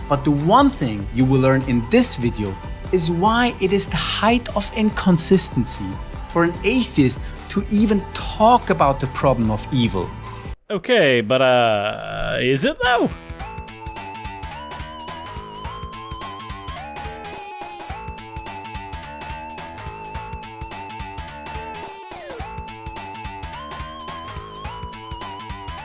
But the one thing you will learn in this video is why it is the height of inconsistency for an atheist to even talk about the problem of evil. Okay, but is it though?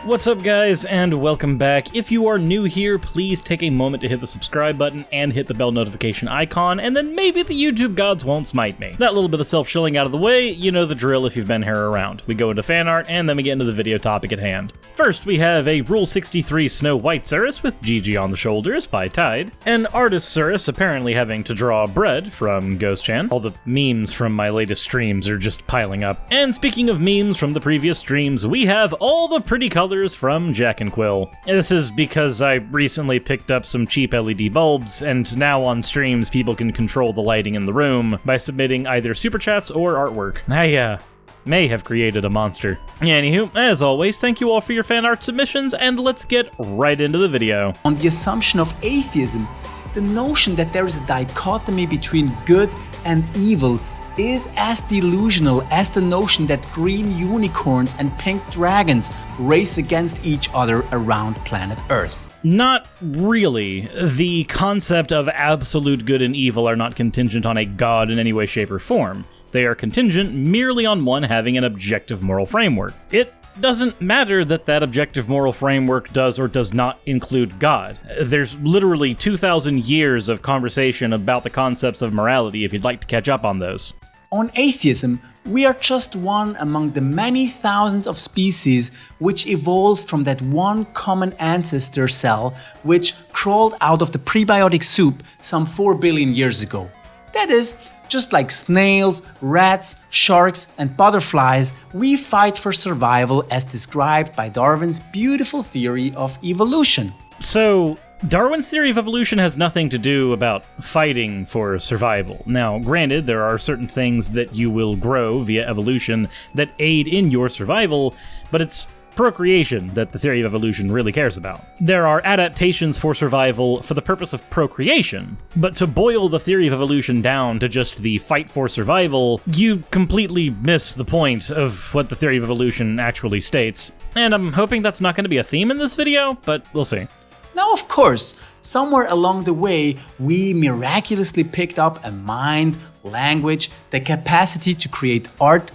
What's up, guys, and welcome back. If you are new here, please take a moment to hit the subscribe button and hit the bell notification icon, and then maybe the YouTube gods won't smite me. That little bit of self-shilling out of the way, you know the drill if you've been here around. We go into fan art, and then we get into the video topic at hand. First, we have a Rule 63 Snow White Suris with GG on the shoulders by Tide, an artist Suris apparently having to draw bread from Ghost-chan. All the memes from my latest streams are just piling up. And speaking of memes from the previous streams, we have all the pretty colors from Jack and Quill. This is because I recently picked up some cheap LED bulbs, and now on streams people can control the lighting in the room by submitting either super chats or artwork. I may have created a monster. Anywho, as always, thank you all for your fan art submissions, and let's get right into the video. On the assumption of atheism, the notion that there is a dichotomy between good and evil is as delusional as the notion that green unicorns and pink dragons race against each other around planet Earth. Not really. The concept of absolute good and evil are not contingent on a god in any way, shape, or form. They are contingent merely on one having an objective moral framework. It doesn't matter that that objective moral framework does or does not include God. There's literally 2,000 years of conversation about the concepts of morality if you'd like to catch up on those. On atheism, we are just one among the many thousands of species which evolved from that one common ancestor cell which crawled out of the prebiotic soup some 4 billion years ago. That is, just like snails, rats, sharks, and butterflies, we fight for survival as described by Darwin's beautiful theory of evolution. So, Darwin's theory of evolution has nothing to do about fighting for survival. Now, granted, there are certain things that you will grow via evolution that aid in your survival, but it's procreation that the theory of evolution really cares about. There are adaptations for survival for the purpose of procreation, but to boil the theory of evolution down to just the fight for survival, you completely miss the point of what the theory of evolution actually states. And I'm hoping that's not going to be a theme in this video, but we'll see. Now, of course, somewhere along the way, we miraculously picked up a mind, language, the capacity to create art,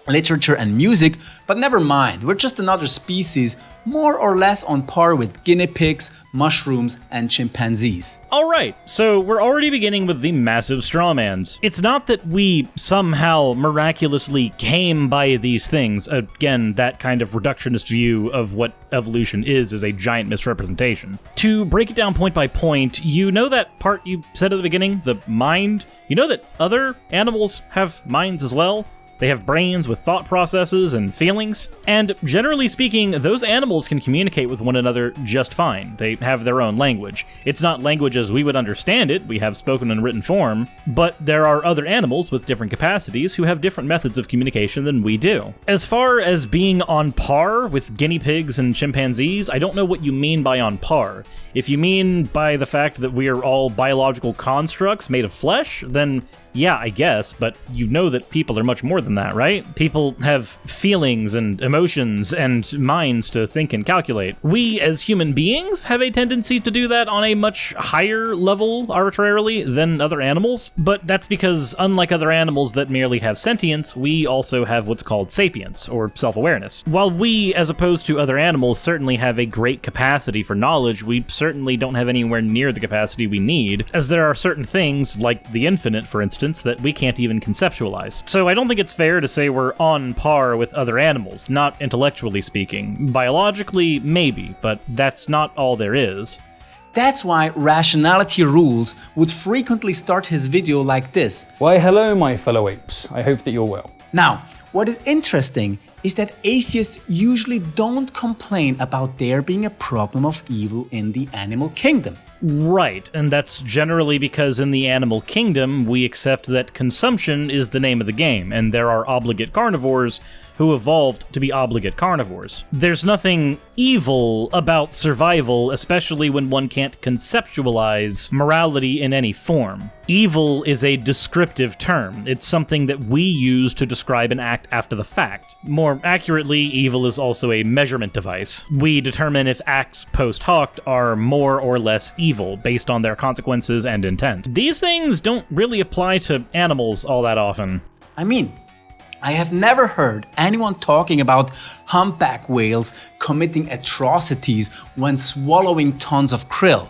literature, and music, but never mind, we're just another species more or less on par with guinea pigs, mushrooms, and chimpanzees. Alright, so we're already beginning with the massive strawmans. It's not that we somehow miraculously came by these things. Again, that kind of reductionist view of what evolution is a giant misrepresentation. To break it down point by point, you know that part you said at the beginning, the mind? You know that other animals have minds as well? They have brains with thought processes and feelings, and generally speaking, those animals can communicate with one another just fine. They have their own language. It's not language as we would understand it, we have spoken and written form, but there are other animals with different capacities who have different methods of communication than we do. As far as being on par with guinea pigs and chimpanzees, I don't know what you mean by on par. If you mean by the fact that we are all biological constructs made of flesh, then yeah, I guess, but you know that people are much more than that, right? People have feelings and emotions and minds to think and calculate. We, as human beings, have a tendency to do that on a much higher level, arbitrarily, than other animals, but that's because, unlike other animals that merely have sentience, we also have what's called sapience, or self-awareness. While we, as opposed to other animals, certainly have a great capacity for knowledge, we certainly don't have anywhere near the capacity we need, as there are certain things, like the infinite, for instance, that we can't even conceptualize. So I don't think it's fair to say we're on par with other animals, not intellectually speaking. Biologically, maybe, but that's not all there is. That's why Rationality Rules would frequently start his video like this. Why hello my fellow apes, I hope that you're well. Now, what is interesting is that atheists usually don't complain about there being a problem of evil in the animal kingdom. Right, and that's generally because in the animal kingdom, we accept that consumption is the name of the game, and there are obligate carnivores who evolved to be obligate carnivores. There's nothing evil about survival, especially when one can't conceptualize morality in any form. Evil is a descriptive term. It's something that we use to describe an act after the fact. More accurately, evil is also a measurement device. We determine if acts post hoc are more or less evil based on their consequences and intent. These things don't really apply to animals all that often. I mean, I have never heard anyone talking about humpback whales committing atrocities when swallowing tons of krill.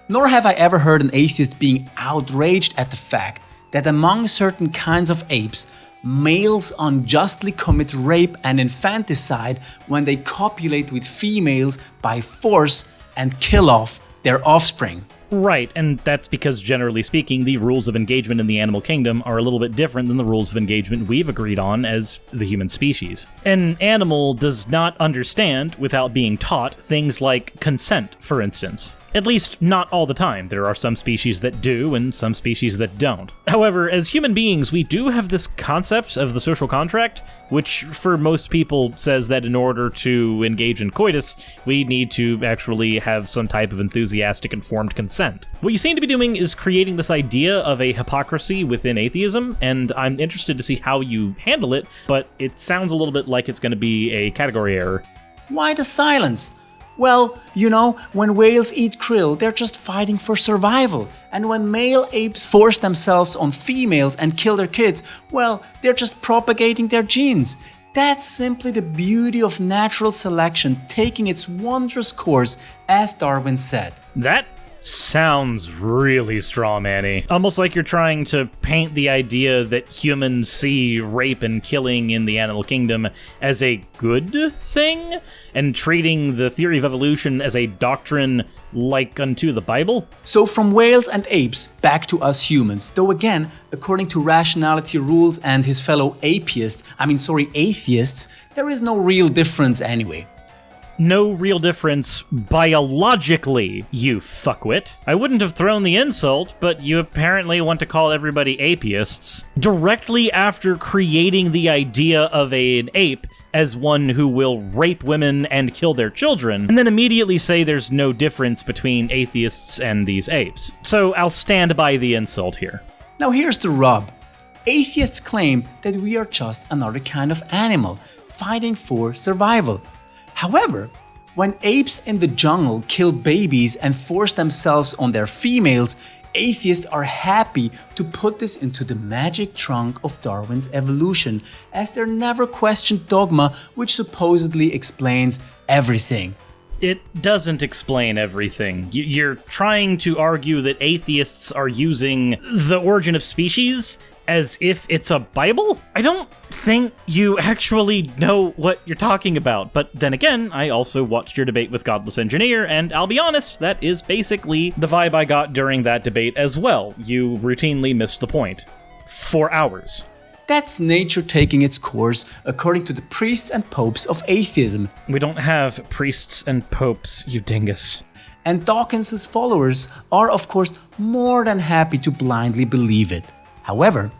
Nor have I ever heard an atheist being outraged at the fact that among certain kinds of apes, males unjustly commit rape and infanticide when they copulate with females by force and kill off their offspring. Right, and that's because, generally speaking, the rules of engagement in the animal kingdom are a little bit different than the rules of engagement we've agreed on as the human species. An animal does not understand, without being taught, things like consent, for instance. At least, not all the time. There are some species that do, and some species that don't. However, as human beings, we do have this concept of the social contract, which for most people says that in order to engage in coitus, we need to actually have some type of enthusiastic informed consent. What you seem to be doing is creating this idea of a hypocrisy within atheism, and I'm interested to see how you handle it, but it sounds a little bit like it's going to be a category error. Why the silence? Well, you know, when whales eat krill, they're just fighting for survival. And when male apes force themselves on females and kill their kids, well, they're just propagating their genes. That's simply the beauty of natural selection taking its wondrous course, as Darwin said. That sounds really strawman-y. Almost like you're trying to paint the idea that humans see rape and killing in the animal kingdom as a good thing, and treating the theory of evolution as a doctrine like unto the Bible? So from whales and apes, back to us humans. Though again, according to rationality rules and his fellow atheists, there is no real difference anyway. No real difference biologically, you fuckwit. I wouldn't have thrown the insult, but you apparently want to call everybody atheists. Directly after creating the idea of an ape as one who will rape women and kill their children, and then immediately say there's no difference between atheists and these apes. So I'll stand by the insult here. Now here's the rub. Atheists claim that we are just another kind of animal, fighting for survival. However, when apes in the jungle kill babies and force themselves on their females, atheists are happy to put this into the magic trunk of Darwin's evolution, as their never-questioned dogma which supposedly explains everything. It doesn't explain everything. You're trying to argue that atheists are using the origin of species as if it's a Bible? I don't think you actually know what you're talking about. But then again, I also watched your debate with Godless Engineer, and I'll be honest, that is basically the vibe I got during that debate as well. You routinely missed the point. For hours. That's nature taking its course, according to the priests and popes of atheism. We don't have priests and popes, you dingus. And Dawkins's followers are, of course, more than happy to blindly believe it. However,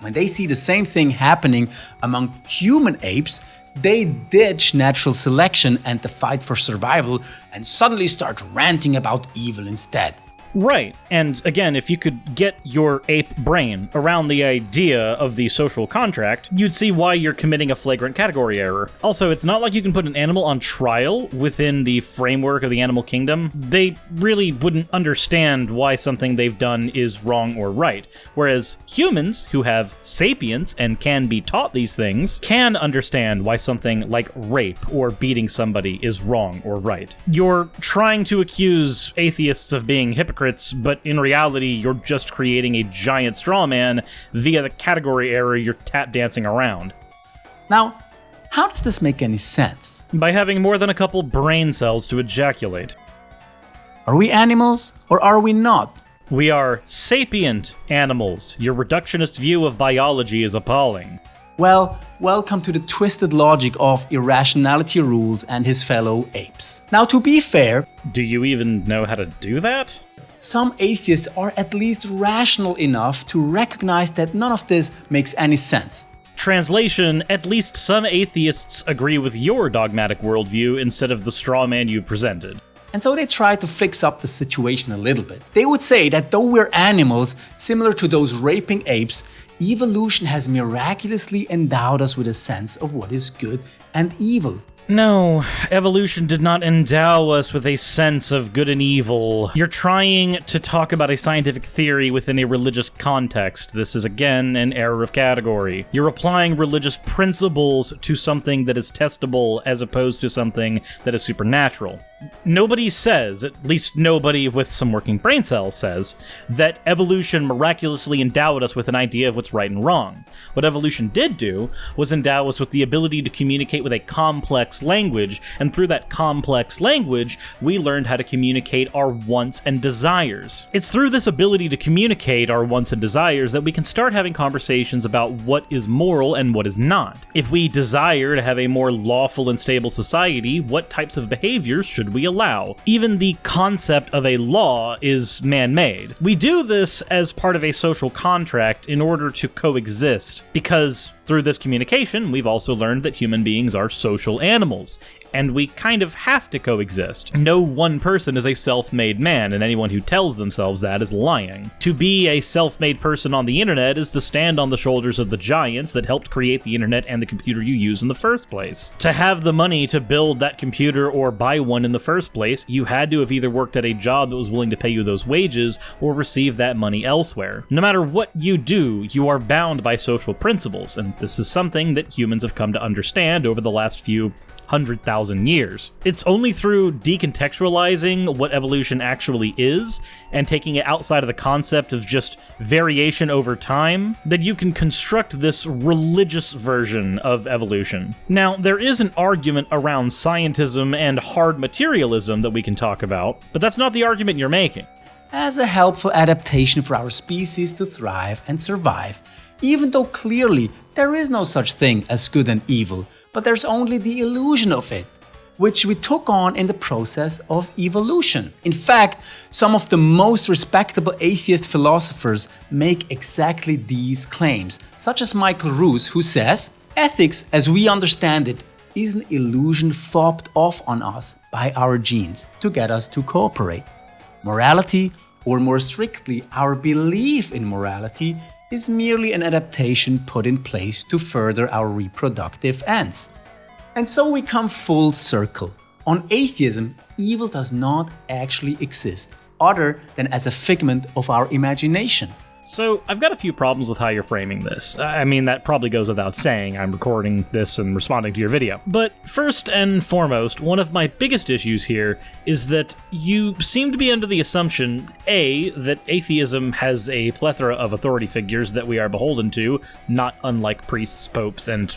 when they see the same thing happening among human apes, they ditch natural selection and the fight for survival and suddenly start ranting about evil instead. Right, and again, if you could get your ape brain around the idea of the social contract, you'd see why you're committing a flagrant category error. Also, it's not like you can put an animal on trial within the framework of the animal kingdom. They really wouldn't understand why something they've done is wrong or right. Whereas humans, who have sapience and can be taught these things, can understand why something like rape or beating somebody is wrong or right. You're trying to accuse atheists of being hypocrites, but in reality, you're just creating a giant straw man via the category error you're tap dancing around. Now, how does this make any sense? By having more than a couple brain cells to ejaculate. Are we animals or are we not? We are sapient animals. Your reductionist view of biology is appalling. Well, welcome to the twisted logic of irrationality rules and his fellow apes. Now, to be fair, do you even know how to do that? Some atheists are at least rational enough to recognize that none of this makes any sense. Translation, at least some atheists agree with your dogmatic worldview instead of the straw man you presented. And so they try to fix up the situation a little bit. They would say that though we're animals, similar to those raping apes, evolution has miraculously endowed us with a sense of what is good and evil. No, evolution did not endow us with a sense of good and evil. You're trying to talk about a scientific theory within a religious context. This is, again, an error of category. You're applying religious principles to something that is testable as opposed to something that is supernatural. Nobody says, at least nobody with some working brain cells says, that evolution miraculously endowed us with an idea of what's right and wrong. What evolution did do was endow us with the ability to communicate with a complex language, and through that complex language, we learned how to communicate our wants and desires. It's through this ability to communicate our wants and desires that we can start having conversations about what is moral and what is not. If we desire to have a more lawful and stable society, what types of behaviors should we allow? Even the concept of a law is man-made. We do this as part of a social contract in order to coexist, because through this communication, we've also learned that human beings are social animals, and we kind of have to coexist. No one person is a self-made man, and anyone who tells themselves that is lying. To be a self-made person on the internet is to stand on the shoulders of the giants that helped create the internet and the computer you use in the first place. To have the money to build that computer or buy one in the first place, you had to have either worked at a job that was willing to pay you those wages or receive that money elsewhere. No matter what you do, you are bound by social principles, and this is something that humans have come to understand over the last few 100,000 years. It's only through decontextualizing what evolution actually is and taking it outside of the concept of just variation over time that you can construct this religious version of evolution. Now, there is an argument around scientism and hard materialism that we can talk about, but that's not the argument you're making. As a helpful adaptation for our species to thrive and survive, even though clearly there is no such thing as good and evil, but there's only the illusion of it, which we took on in the process of evolution. In fact, some of the most respectable atheist philosophers make exactly these claims, such as Michael Ruse, who says, "Ethics, as we understand it, is an illusion fobbed off on us by our genes to get us to cooperate. Morality, or more strictly, our belief in morality, is merely an adaptation put in place to further our reproductive ends." And so we come full circle. On atheism, evil does not actually exist, other than as a figment of our imagination. So, I've got a few problems with how you're framing this. I mean, that probably goes without saying. I'm recording this and responding to your video. But first and foremost, one of my biggest issues here is that you seem to be under the assumption, A, that atheism has a plethora of authority figures that we are beholden to, not unlike priests, popes, and,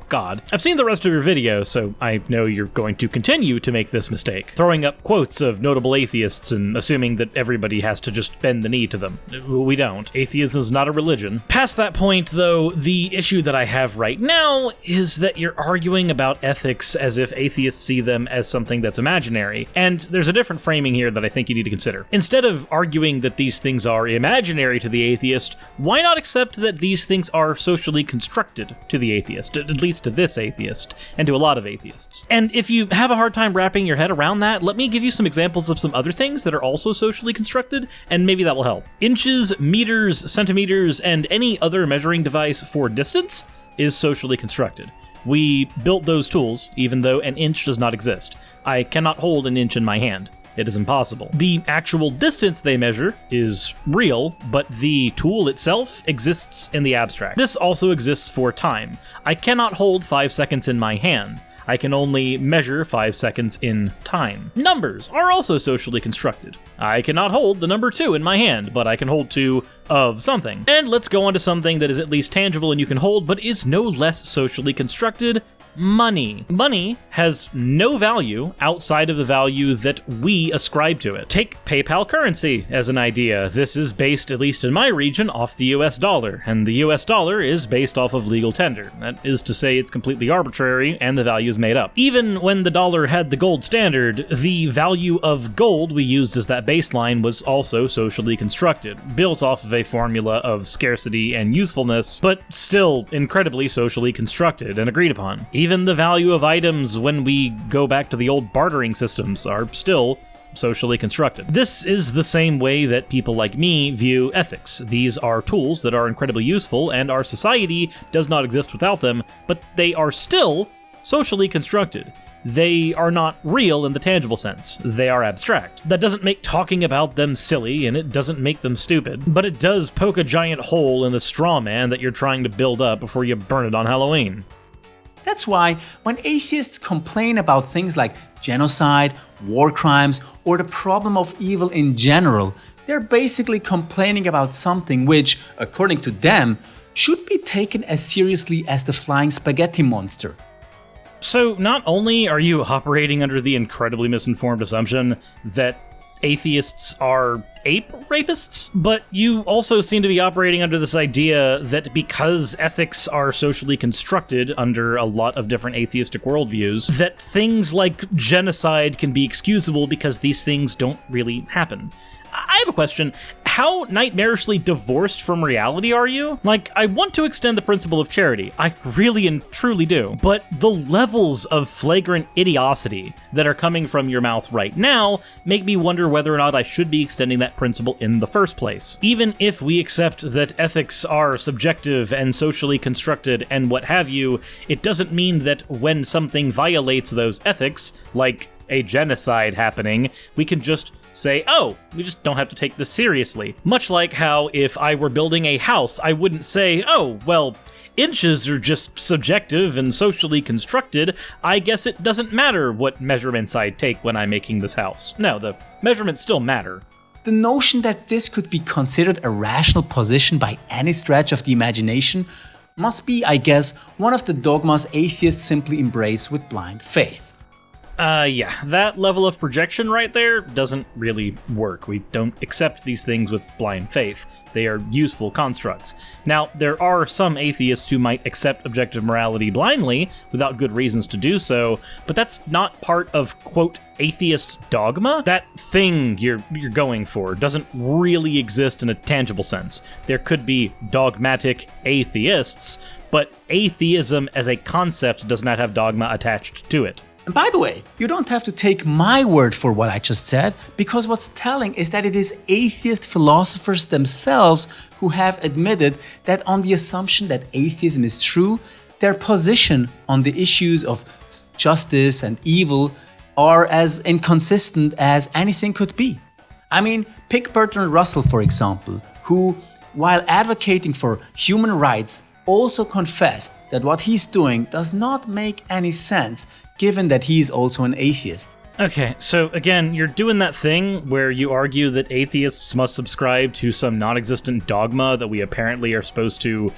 God. I've seen the rest of your video, so I know you're going to continue to make this mistake, throwing up quotes of notable atheists and assuming that everybody has to just bend the knee to them. We don't. Atheism is not a religion. Past that point, though, the issue that I have right now is that you're arguing about ethics as if atheists see them as something that's imaginary. And there's a different framing here that I think you need to consider. Instead of arguing that these things are imaginary to the atheist, why not accept that these things are socially constructed to the atheist, at least to this atheist, and to a lot of atheists? And if you have a hard time wrapping your head around that, let me give you some examples of some other things that are also socially constructed, and maybe that will help. Inches, meters, centimeters, and any other measuring device for distance is socially constructed. We built those tools, even though an inch does not exist. I cannot hold an inch in my hand. It is impossible. The actual distance they measure is real, but the tool itself exists in the abstract. This also exists for time. I cannot hold 5 seconds in my hand. I can only measure 5 seconds in time. Numbers are also socially constructed. I cannot hold the number 2 in my hand, but I can hold 2 of something. And let's go on to something that is at least tangible and you can hold, but is no less socially constructed: money. Money has no value outside of the value that we ascribe to it. Take PayPal currency as an idea. This is based, at least in my region, off the US dollar, and the US dollar is based off of legal tender. That is to say it's completely arbitrary and the value is made up. Even when the dollar had the gold standard, the value of gold we used as that baseline was also socially constructed, built off of a formula of scarcity and usefulness, but still incredibly socially constructed and agreed upon. Even the value of items when we go back to the old bartering systems are still socially constructed. This is the same way that people like me view ethics. These are tools that are incredibly useful, and our society does not exist without them, but they are still socially constructed. They are not real in the tangible sense. They are abstract. That doesn't make talking about them silly, and it doesn't make them stupid, but it does poke a giant hole in the straw man that you're trying to build up before you burn it on Halloween. That's why when atheists complain about things like genocide, war crimes, or the problem of evil in general, they're basically complaining about something which, according to them, should be taken as seriously as the flying spaghetti monster. So not only are you operating under the incredibly misinformed assumption that atheists are ape rapists, but you also seem to be operating under this idea that because ethics are socially constructed under a lot of different atheistic worldviews, that things like genocide can be excusable because these things don't really happen. I have a question. How nightmarishly divorced from reality are you? Like, I want to extend the principle of charity. I really and truly do. But the levels of flagrant idiocy that are coming from your mouth right now make me wonder whether or not I should be extending that principle in the first place. Even if we accept that ethics are subjective and socially constructed and what have you, it doesn't mean that when something violates those ethics, like a genocide happening, we can just say, oh, we just don't have to take this seriously. Much like how if I were building a house, I wouldn't say, oh, well, inches are just subjective and socially constructed. I guess it doesn't matter what measurements I take when I'm making this house. No, the measurements still matter. The notion that this could be considered a rational position by any stretch of the imagination must be, I guess, one of the dogmas atheists simply embrace with blind faith. Yeah, that level of projection right there doesn't really work. We don't accept these things with blind faith. They are useful constructs. Now, there are some atheists who might accept objective morality blindly without good reasons to do so, but that's not part of, quote, atheist dogma. That thing you're going for doesn't really exist in a tangible sense. There could be dogmatic atheists, but atheism as a concept does not have dogma attached to it. And by the way, you don't have to take my word for what I just said, because what's telling is that it is atheist philosophers themselves who have admitted that on the assumption that atheism is true, their position on the issues of justice and evil are as inconsistent as anything could be. I mean, pick Bertrand Russell, for example, who, while advocating for human rights, also confessed that what he's doing does not make any sense, given that he is also an atheist. Okay, so again, you're doing that thing where you argue that atheists must subscribe to some non-existent dogma that we apparently are supposed to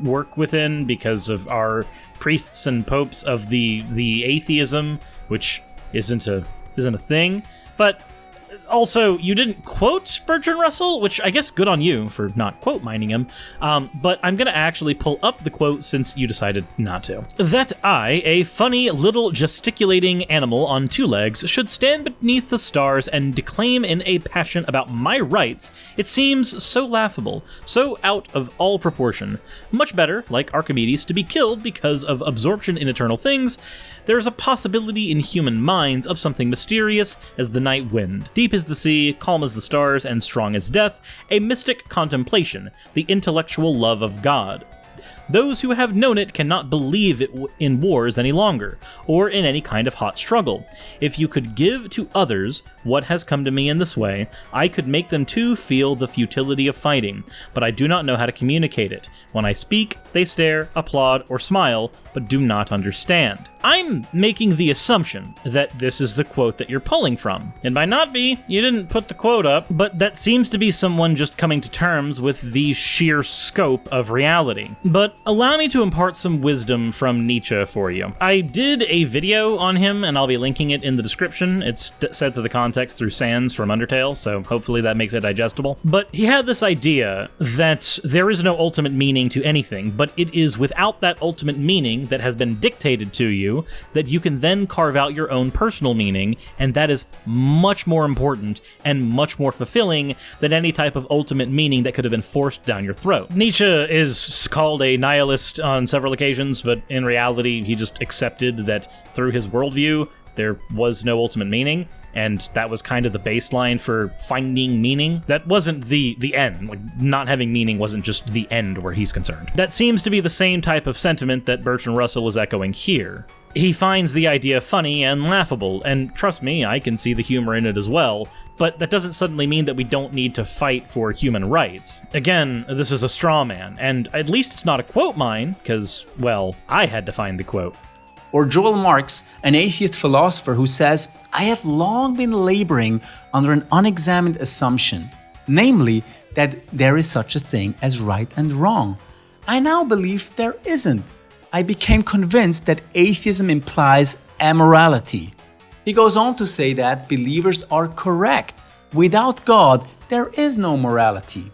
work within because of our priests and popes of the atheism, which isn't a thing. But also, you didn't quote Bertrand Russell, which I guess good on you for not quote mining him, but I'm gonna actually pull up the quote since you decided not to. That I, a funny little gesticulating animal on two legs, should stand beneath the stars and declaim in a passion about my rights, it seems so laughable, so out of all proportion. Much better, like Archimedes, to be killed because of absorption in eternal things. There is a possibility in human minds of something mysterious as the night wind. Deep as the sea, calm as the stars, and strong as death, a mystic contemplation, the intellectual love of God. Those who have known it cannot believe it in wars any longer, or in any kind of hot struggle. If you could give to others what has come to me in this way, I could make them too feel the futility of fighting, but I do not know how to communicate it. When I speak, they stare, applaud, or smile, but do not understand. I'm making the assumption that this is the quote that you're pulling from. It might not be, you didn't put the quote up, but that seems to be someone just coming to terms with the sheer scope of reality. But allow me to impart some wisdom from Nietzsche for you. I did a video on him, and I'll be linking it in the description. It's set to the context through Sans from Undertale, so hopefully that makes it digestible. But he had this idea that there is no ultimate meaning to anything, but it is without that ultimate meaning that has been dictated to you that you can then carve out your own personal meaning, and that is much more important and much more fulfilling than any type of ultimate meaning that could have been forced down your throat. Nietzsche is called a nihilist on several occasions, but in reality, he just accepted that through his worldview, there was no ultimate meaning, and that was kind of the baseline for finding meaning. That wasn't the end. Like, not having meaning wasn't just the end where he's concerned. That seems to be the same type of sentiment that Bertrand Russell is echoing here. He finds the idea funny and laughable, and trust me, I can see the humor in it as well, but that doesn't suddenly mean that we don't need to fight for human rights. Again, this is a straw man, and at least it's not a quote mine, because, well, I had to find the quote. Or Joel Marx, an atheist philosopher who says, "I have long been laboring under an unexamined assumption, namely that there is such a thing as right and wrong. I now believe there isn't. I became convinced that atheism implies amorality." He goes on to say that believers are correct. Without God, there is no morality.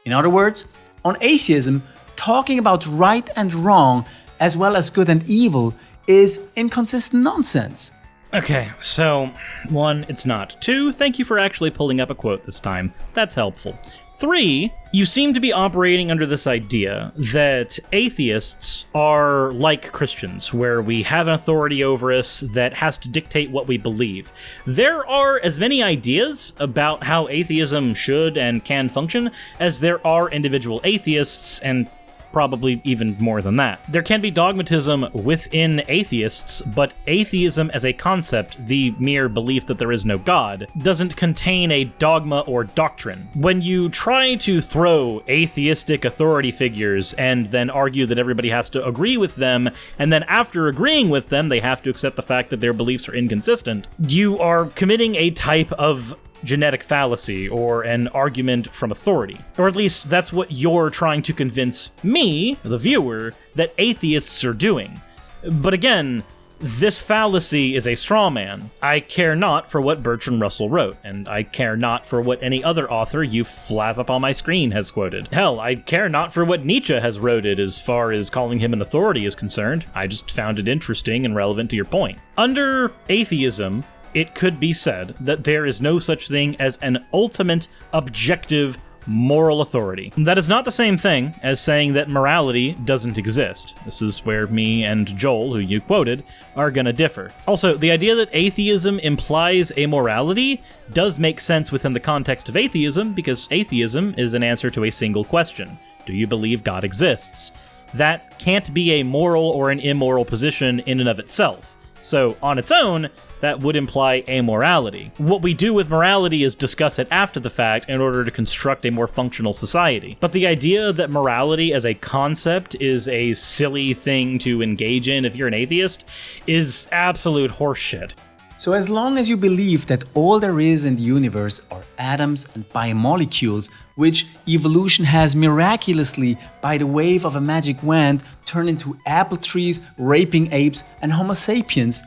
In other words, on atheism, talking about right and wrong, as well as good and evil, is inconsistent nonsense. Okay, so 1, it's not. 2, thank you for actually pulling up a quote this time. That's helpful. 3, you seem to be operating under this idea that atheists are like Christians, where we have an authority over us that has to dictate what we believe. There are as many ideas about how atheism should and can function as there are individual atheists, and probably even more than that. There can be dogmatism within atheists, but atheism as a concept, the mere belief that there is no God, doesn't contain a dogma or doctrine. When you try to throw atheistic authority figures and then argue that everybody has to agree with them, and then after agreeing with them, they have to accept the fact that their beliefs are inconsistent, you are committing a type of genetic fallacy or an argument from authority. Or at least that's what you're trying to convince me, the viewer, that atheists are doing. But again, this fallacy is a straw man. I care not for what Bertrand Russell wrote, and I care not for what any other author you flap up on my screen has quoted. Hell, I care not for what Nietzsche has wrote as far as calling him an authority is concerned. I just found it interesting and relevant to your point. Under atheism, it could be said that there is no such thing as an ultimate, objective, moral authority. That is not the same thing as saying that morality doesn't exist. This is where me and Joel, who you quoted, are gonna differ. Also, the idea that atheism implies amorality does make sense within the context of atheism, because atheism is an answer to a single question. Do you believe God exists? That can't be a moral or an immoral position in and of itself. So, on its own, that would imply amorality. What we do with morality is discuss it after the fact in order to construct a more functional society. But the idea that morality as a concept is a silly thing to engage in if you're an atheist is absolute horseshit. So as long as you believe that all there is in the universe are atoms and biomolecules, which evolution has miraculously, by the wave of a magic wand, turned into apple trees, raping apes, and Homo sapiens.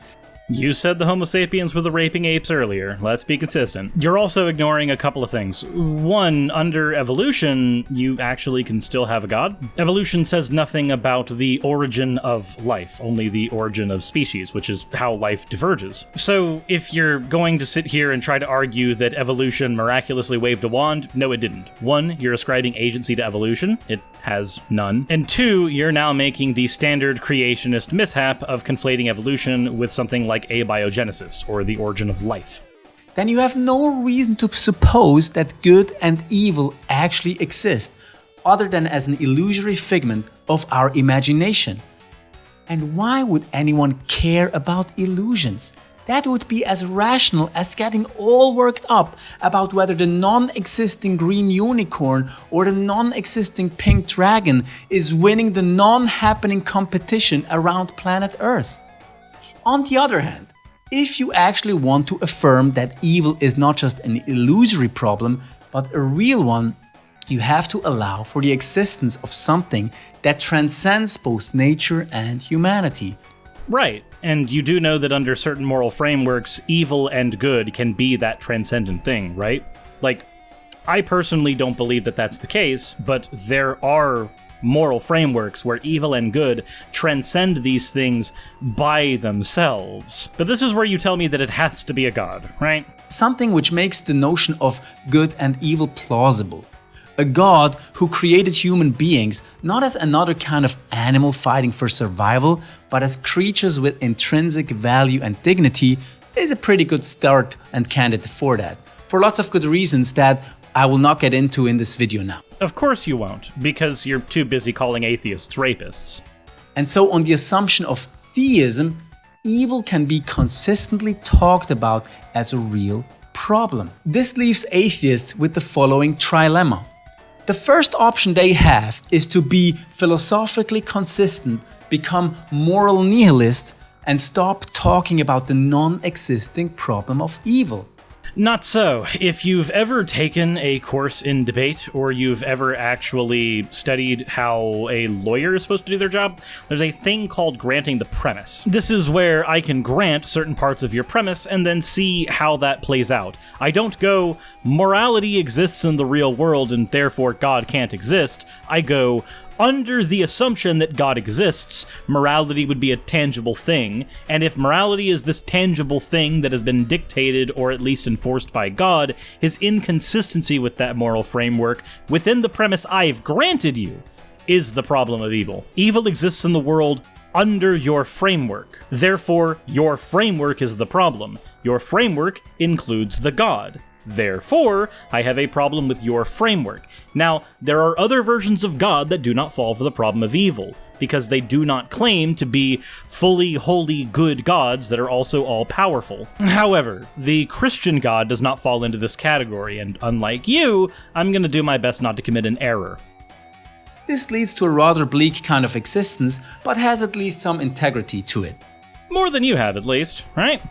You said the Homo sapiens were the raping apes earlier. Let's be consistent. You're also ignoring a couple of things. 1, under evolution, you actually can still have a god. Evolution says nothing about the origin of life, only the origin of species, which is how life diverges. So if you're going to sit here and try to argue that evolution miraculously waved a wand, no, it didn't. 1, you're ascribing agency to evolution. It has none. And 2, you're now making the standard creationist mishap of conflating evolution with something like abiogenesis, or the origin of life. Then you have no reason to suppose that good and evil actually exist, other than as an illusory figment of our imagination. And why would anyone care about illusions? That would be as rational as getting all worked up about whether the non-existing green unicorn or the non-existing pink dragon is winning the non-happening competition around planet Earth. On the other hand, if you actually want to affirm that evil is not just an illusory problem, but a real one, You have to allow for the existence of something that transcends both nature and humanity. Right, and you do know that under certain moral frameworks, evil and good can be that transcendent thing, right? Like, I personally don't believe that that's the case, but there are moral frameworks where evil and good transcend these things by themselves. But this is where you tell me that it has to be a god, right? Something which makes the notion of good and evil plausible. A god who created human beings not as another kind of animal fighting for survival, but as creatures with intrinsic value and dignity is a pretty good start and candidate for that. For lots of good reasons that I will not get into in this video now. Of course you won't, because you're too busy calling atheists rapists. And so on the assumption of theism, evil can be consistently talked about as a real problem. This leaves atheists with the following trilemma. The first option they have is to be philosophically consistent, become moral nihilists, and stop talking about the non-existing problem of evil. Not so. If you've ever taken a course in debate, or you've ever actually studied how a lawyer is supposed to do their job, there's a thing called granting the premise. This is where I can grant certain parts of your premise and then see how that plays out. I don't go, morality exists in the real world and therefore God can't exist. I go, under the assumption that God exists, morality would be a tangible thing, and if morality is this tangible thing that has been dictated or at least enforced by God, his inconsistency with that moral framework within the premise I've granted you is the problem of evil. Evil exists in the world under your framework. Therefore, your framework is the problem. Your framework includes the God. Therefore, I have a problem with your framework. Now, there are other versions of God that do not fall for the problem of evil, because they do not claim to be fully holy good gods that are also all-powerful. However, the Christian God does not fall into this category, and unlike you, I'm gonna do my best not to commit an error. This leads to a rather bleak kind of existence, but has at least some integrity to it. More than you have, at least, right?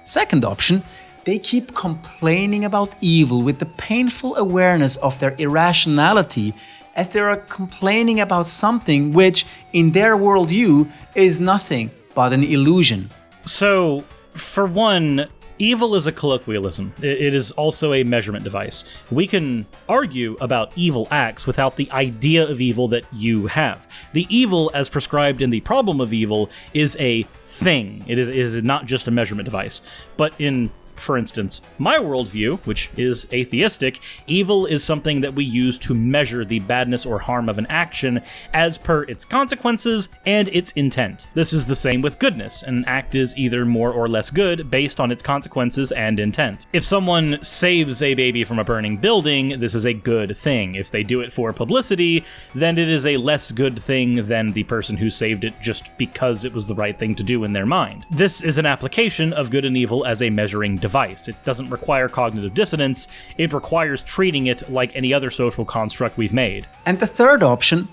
Second option, they keep complaining about evil with the painful awareness of their irrationality, as they are complaining about something which, in their worldview, is nothing but an illusion. So, for one, evil is a colloquialism. It is also a measurement device. We can argue about evil acts without the idea of evil that you have. The evil, as prescribed in the problem of evil, is a thing. It is not just a measurement device. But in, for instance, my worldview, which is atheistic, evil is something that we use to measure the badness or harm of an action as per its consequences and its intent. This is the same with goodness. An act is either more or less good based on its consequences and intent. If someone saves a baby from a burning building, this is a good thing. If they do it for publicity, then it is a less good thing than the person who saved it just because it was the right thing to do in their mind. This is an application of good and evil as a measuring device. It doesn't require cognitive dissonance, it requires treating it like any other social construct we've made. And the third option,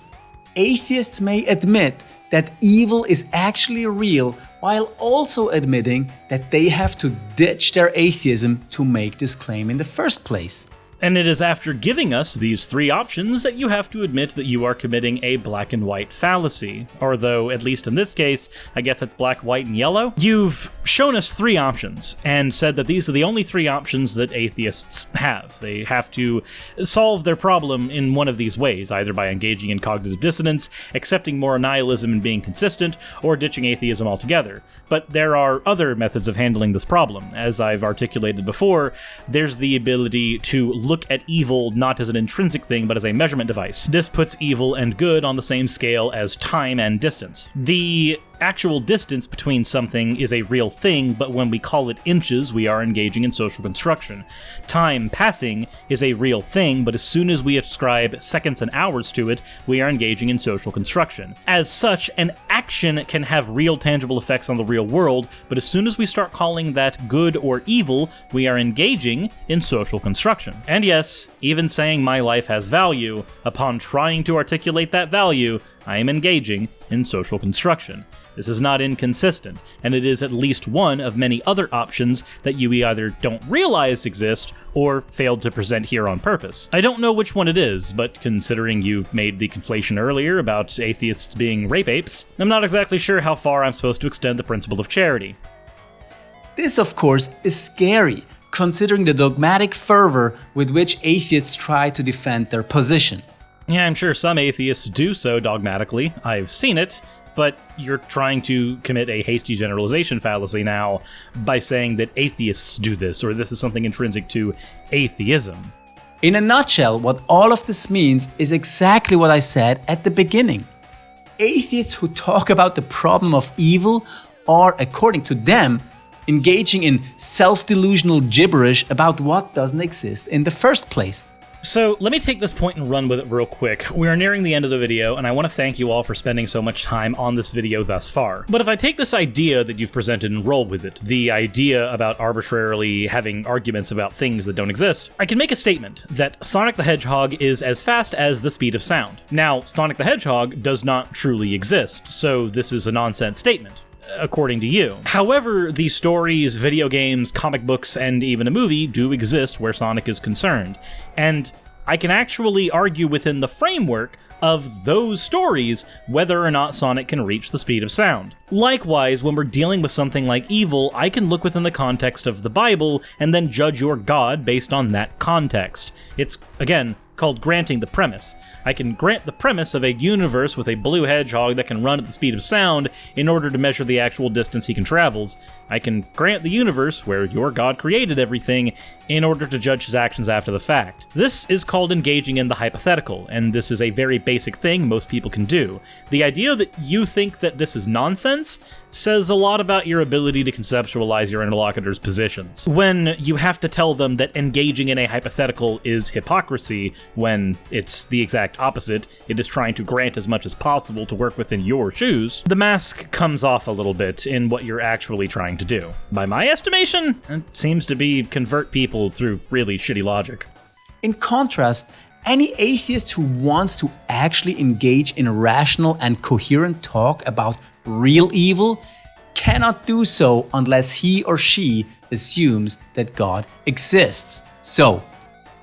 atheists may admit that evil is actually real, while also admitting that they have to ditch their atheism to make this claim in the first place. And it is after giving us these three options that you have to admit that you are committing a black and white fallacy. Or though, at least in this case, I guess it's black, white, and yellow. You've shown us three options and said that these are the only three options that atheists have. They have to solve their problem in one of these ways, either by engaging in cognitive dissonance, accepting moral nihilism and being consistent, or ditching atheism altogether. But there are other methods of handling this problem. As I've articulated before, there's the ability to look at evil not as an intrinsic thing, but as a measurement device. This puts evil and good on the same scale as time and distance. The actual distance between something is a real thing, but when we call it inches, we are engaging in social construction. Time passing is a real thing, but as soon as we ascribe seconds and hours to it, we are engaging in social construction. As such, an action can have real tangible effects on the real world, but as soon as we start calling that good or evil, we are engaging in social construction. And yes, even saying my life has value, upon trying to articulate that value, I am engaging in social construction. This is not inconsistent, and it is at least one of many other options that you either don't realize exist or failed to present here on purpose. I don't know which one it is, but considering you made the conflation earlier about atheists being rape apes, I'm not exactly sure how far I'm supposed to extend the principle of charity. This, of course, is scary, considering the dogmatic fervor with which atheists try to defend their position. Yeah, I'm sure some atheists do so dogmatically. I've seen it. But you're trying to commit a hasty generalization fallacy now by saying that atheists do this, or this is something intrinsic to atheism. In a nutshell, what all of this means is exactly what I said at the beginning. Atheists who talk about the problem of evil are, according to them, engaging in self-delusional gibberish about what doesn't exist in the first place. So let me take this point and run with it real quick. We are nearing the end of the video, and I want to thank you all for spending so much time on this video thus far. But if I take this idea that you've presented and roll with it, the idea about arbitrarily having arguments about things that don't exist, I can make a statement that Sonic the Hedgehog is as fast as the speed of sound. Now, Sonic the Hedgehog does not truly exist, so this is a nonsense statement, according to you. However, the stories, video games, comic books, and even a movie do exist where Sonic is concerned, and I can actually argue within the framework of those stories whether or not Sonic can reach the speed of sound. Likewise, when we're dealing with something like evil, I can look within the context of the Bible and then judge your God based on that context. It's, again, called granting the premise. I can grant the premise of a universe with a blue hedgehog that can run at the speed of sound in order to measure the actual distance he can travel. I can grant the universe where your God created everything in order to judge his actions after the fact. This is called engaging in the hypothetical, and this is a very basic thing most people can do. The idea that you think that this is nonsense says a lot about your ability to conceptualize your interlocutor's positions. When you have to tell them that engaging in a hypothetical is hypocrisy, when it's the exact opposite, it is trying to grant as much as possible to work within your shoes, the mask comes off a little bit in what you're actually trying to do. By my estimation, it seems to be convert people through really shitty logic. In contrast, any atheist who wants to actually engage in rational and coherent talk about real evil cannot do so unless he or she assumes that God exists. So,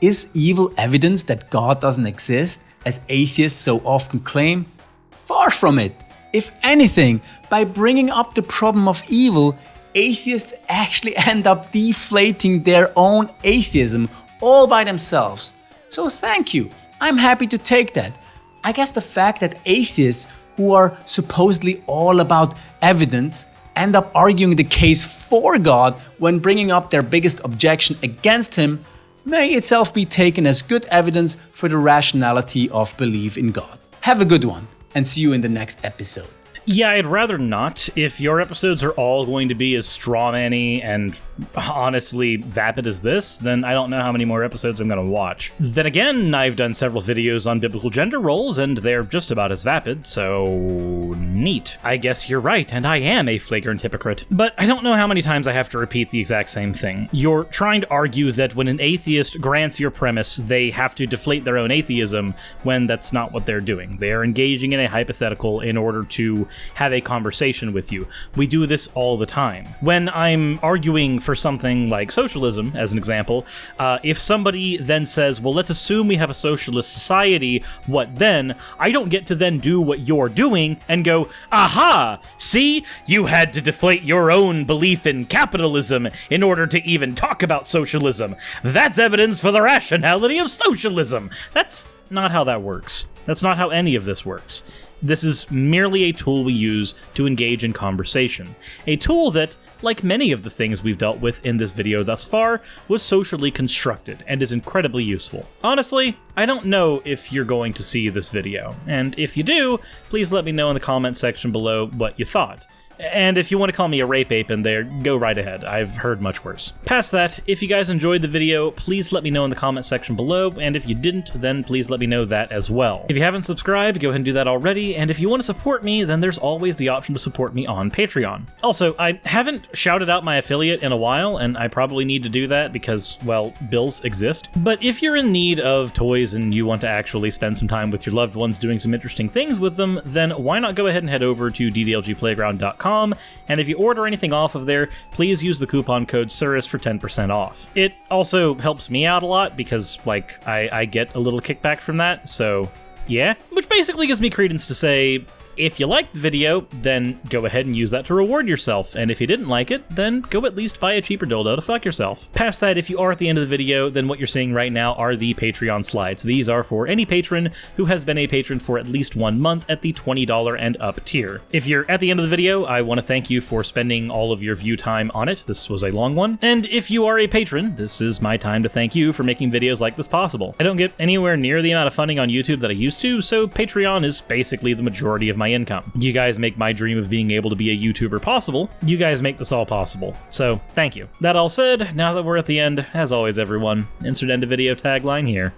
is evil evidence that God doesn't exist, as atheists so often claim? Far from it. If anything, by bringing up the problem of evil, atheists actually end up deflating their own atheism all by themselves. So thank you, I'm happy to take that. I guess the fact that atheists who are supposedly all about evidence end up arguing the case for God when bringing up their biggest objection against him may itself be taken as good evidence for the rationality of belief in God. Have a good one, and see you in the next episode. Yeah, I'd rather not. If your episodes are all going to be as strawman-y and honestly vapid as this, then I don't know how many more episodes I'm going to watch. Then again, I've done several videos on biblical gender roles, and they're just about as vapid, so neat. I guess you're right, and I am a flagrant hypocrite. But I don't know how many times I have to repeat the exact same thing. You're trying to argue that when an atheist grants your premise, they have to deflate their own atheism, when that's not what they're doing. They are engaging in a hypothetical in order to have a conversation with you. We do this all the time. When I'm arguing for something like socialism, as an example, if somebody then says, well, let's assume we have a socialist society, what then? I don't get to then do what you're doing and go, aha, see, you had to deflate your own belief in capitalism in order to even talk about socialism. That's evidence for the rationality of socialism. That's not how that works. That's not how any of this works. This is merely a tool we use to engage in conversation. A tool that, like many of the things we've dealt with in this video thus far, was socially constructed and is incredibly useful. Honestly, I don't know if you're going to see this video, and if you do, please let me know in the comment section below what you thought. And if you want to call me a rape ape in there, go right ahead. I've heard much worse. Past that, if you guys enjoyed the video, please let me know in the comment section below, and if you didn't, then please let me know that as well. If you haven't subscribed, go ahead and do that already, and if you want to support me, then there's always the option to support me on Patreon. Also, I haven't shouted out my affiliate in a while, and I probably need to do that because, well, bills exist. But if you're in need of toys and you want to actually spend some time with your loved ones doing some interesting things with them, then why not go ahead and head over to ddlgplayground.com, and if you order anything off of there, please use the coupon code Suris for 10% off. It also helps me out a lot because, like, I get a little kickback from that, so yeah. Which basically gives me credence to say, if you liked the video, then go ahead and use that to reward yourself, and if you didn't like it, then go at least buy a cheaper dildo to fuck yourself. Past that, if you are at the end of the video, then what you're seeing right now are the Patreon slides. These are for any patron who has been a patron for at least 1 month at the $20 and up tier. If you're at the end of the video, I want to thank you for spending all of your view time on it. This was a long one. And if you are a patron, this is my time to thank you for making videos like this possible. I don't get anywhere near the amount of funding on YouTube that I used to, so Patreon is basically the majority of my income. You guys make my dream of being able to be a YouTuber possible. You guys make this all possible. So, thank you. That all said, now that we're at the end, as always everyone, insert end of video tagline here.